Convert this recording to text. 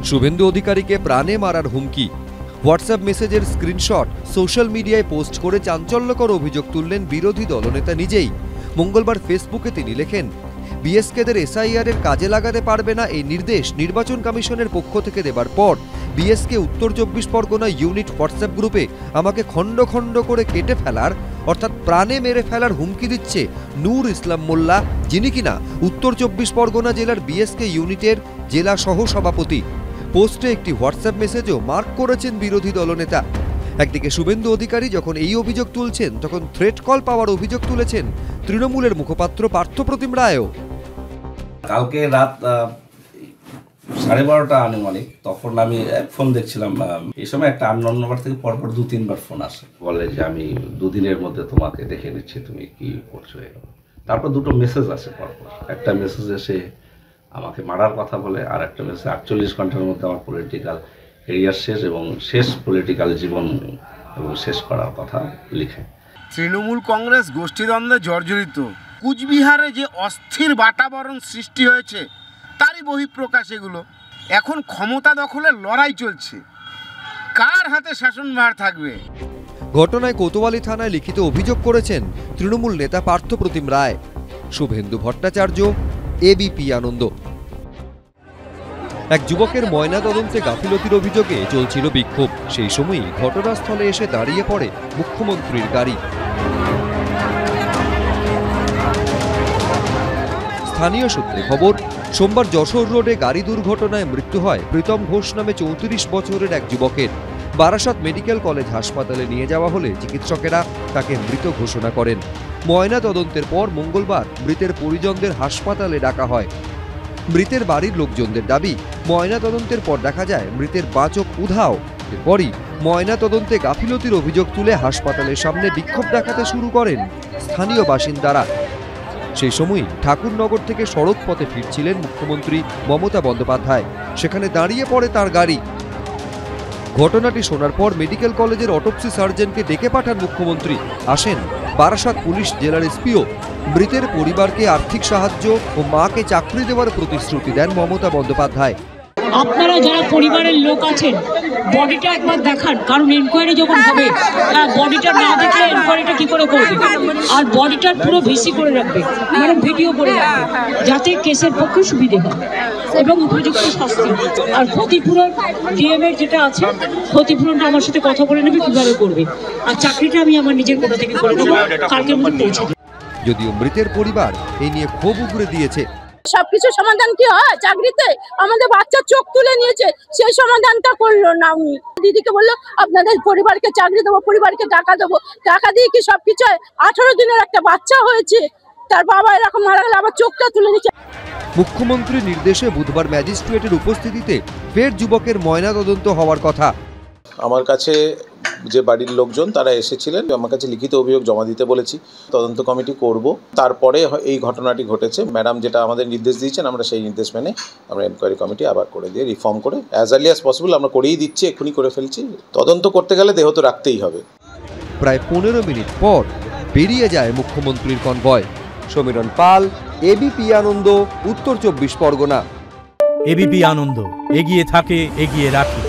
শুভেন্দু অধিকারীকে প্রাণে মারার হুমকি, হোয়াটসঅ্যাপ মেসেজের স্ক্রিনশট সোশ্যাল মিডিয়ায় পোস্ট করে চাঞ্চল্যকর অভিযোগ তুললেন বিরোধী দলনেতা নিজেই। মঙ্গলবার ফেসবুকে তিনি লেখেন, বিএসকেদের এসআইআর এর কাজে লাগাতে পারবে না এই নির্দেশ নির্বাচন কমিশনের পক্ষ থেকে দেবার পর বিএসকে উত্তর 24 পরগনা ইউনিট হোয়াটসঅ্যাপ গ্রুপে আমাকে খণ্ড খণ্ড করে কেটে ফেলার অর্থাৎ প্রাণে মেরে ফেলার হুমকি দিচ্ছে নূর ইসলাম মোল্লা, যিনি কিনা উত্তর 24 পরগনা জেলার বিএসকে ইউনিটের জেলা সহ সভাপতি। পোস্টে একটি হোয়াটসঅ্যাপ মেসেজও মার্ক করেছেন বিরোধী দলনেতা। একদিকে শুভেন্দু অধিকারী যখন এই অভিযোগ তুলছেন, তখন থ্রেট কল পাওয়ার অভিযোগ তুলেছেন তৃণমূলের মুখপাত্র পার্থপ্রতিম রায়ও। কালকে রাত 12:30 আনুমানিক তখন আমি ফোন দেখছিলাম, এই সময় একটা আননোন নাম্বার থেকে পরপর 2-3 বার ফোন আসে, বলে যে আমি 2 দিনের মধ্যে তোমাকে দেখে নিচ্ছি, তুমি কি করছো। তারপর 2টো মেসেজ আসে পরপর। একটা মেসেজ এসে আমাকে মারার কথা বলে, আর একটা মেসেজ 48 ঘন্টার মধ্যে আমার পলিটিক্যাল ক্যারিয়ার শেষ এবং শেষ পলিটিক্যাল জীবন এবং শেষ করার কথা লিখে। তৃণমূল কংগ্রেস গোষ্ঠীদ্বন্দ্বে জর্জরিত। কুচবিহারে যে অস্থির বাতাবরণ সৃষ্টি হয়েছে তারই বহিঃপ্রকাশ এগুলো। এখন ক্ষমতা দখলের লড়াই চলছে, কার হাতে শাসনভার থাকবে। ঘটনায় কোতোয়ালি থানায় লিখিত অভিযোগ করেছেন তৃণমূল নেতা পার্থপ্রতিম রায়। শুভেন্দু ভট্টাচার্য, এবিপি আনন্দ। এক যুবকের ময়না তদন্তে গাফিলতির অভিযোগে চলছিল বিক্ষোভ। সেই সময়ই ঘটনাস্থলে এসে দাঁড়িয়ে পড়ে মুখ্যমন্ত্রীর গাড়ি। স্থানীয় সূত্রে খবর, সোমবার যশোর রোডে গাড়ি দুর্ঘটনায় মৃত্যু হয় প্রীতম ঘোষ নামে 34 বছরের এক যুবকের। বারাসাত মেডিকেল কলেজ হাসপাতালে নিয়ে যাওয়া হলে চিকিৎসকেরা তাকে মৃত ঘোষণা করেন। ময়না তদন্তের পর মঙ্গলবার মৃতের পরিজনদের হাসপাতালে ডাকা হয়। মৃতের বাড়ির লোকজনদের দাবি, ময়না তদন্তের পর দেখা যায় মৃতের বাঁ চোখ উধাও। এরপরই ময়না তদন্তে গাফিলতির অভিযোগ তুলে হাসপাতালের সামনে বিক্ষোভ দেখাতে শুরু করেন স্থানীয় বাসিন্দারা। সেই সময়ই ঠাকুরনগর থেকে সড়ক পথে ফিরছিলেন মুখ্যমন্ত্রী মমতা বন্দ্যোপাধ্যায়। সেখানে দাঁড়িয়ে পড়ে তার গাড়ি। ঘটনাটি শোনার পর মেডিকেল কলেজের অটোপসি সার্জনকে ডেকে পাঠান মুখ্যমন্ত্রী। আসেন বারাসাত পুলিশ জেলার এসপিও। মৃতের পরিবারকে আর্থিক সাহায্য ও মাকে চাকরি দেওয়ার প্রতিশ্রুতি দেন মমতা বন্দ্যোপাধ্যায়। আপনারা যারা পরিবারের লোক আছেন, বডিটা একবার দেখান, কারণ এনকোয়ারি যখন হবে বডিটা না দেখলে এনকোয়ারিটা কি করে করবে। আর বডিটার পুরো ভিসি করে রাখবে, মানে ভিডিও করে রাখবে, যাতে কেসের পক্ষে সুবিধে হয় এবং উপযুক্ত শাস্তি। আর ক্ষতিপূরণ ডিএম এর যেটা আছে, ক্ষতিপূরণটা আমার সাথে কথা বলে নেবে কিভাবে করবে। আর চাকরিটা আমি আমার নিজের কোথা থেকে করে দেবো, কালকের মধ্যে পৌঁছে দেবো। যদিও মৃতের পরিবার এই নিয়ে ক্ষোভ উগরে দিয়েছে। সবকিছু সমাধান কি হয়? চাকরিতে আমাদের বাচ্চার চোখ তুলে নিয়েছে, সেই সমাধানটা করলো না। উনি দিদিকে বললো আপনাদের পরিবারকে চাকরি দেবো, পরিবারকে টাকা দেবো। টাকা দিয়ে কি সবকিছু? 18 দিনের একটা বাচ্চা হয়েছে, তার বাবা এরকম মারা গেল, আবার চোখটা তুলে নিচ্ছে। মুখ্যমন্ত্রীর নির্দেশে বুধবার ম্যাজিস্ট্রেটের উপস্থিতিতে ফের যুবকের ময়না তদন্ত হওয়ার কথা। আমার কাছে যে বাড়ির লোকজন তারা এসেছিলেন, আমার কাছে লিখিত অভিযোগ জমা দিতে বলেছি, তদন্ত কমিটি করব। তারপরে এই ঘটনাটি ঘটেছে। ম্যাডাম যেটা আমাদের নির্দেশ দিয়েছেন, আমরা সেই নির্দেশ মেনে আমরা এনকোয়ারি কমিটি আবার করে দিয়ে রিফর্ম করে অ্যাজ আর্লি অ্যাজ পসিবল আমরা করেই দিচ্ছি, এক্ষুনি করে ফেলছি। তদন্ত করতে গেলে দেহ তো রাখতেই হবে। প্রায় 15 মিনিট পর বেরিয়ে যায় মুখ্যমন্ত্রীর কনভয়। সমীরণ পাল, এবিপি আনন্দ, উত্তর 24 পরগনা। এবিপি আনন্দ, এগিয়ে থাকে, এগিয়ে রাখে।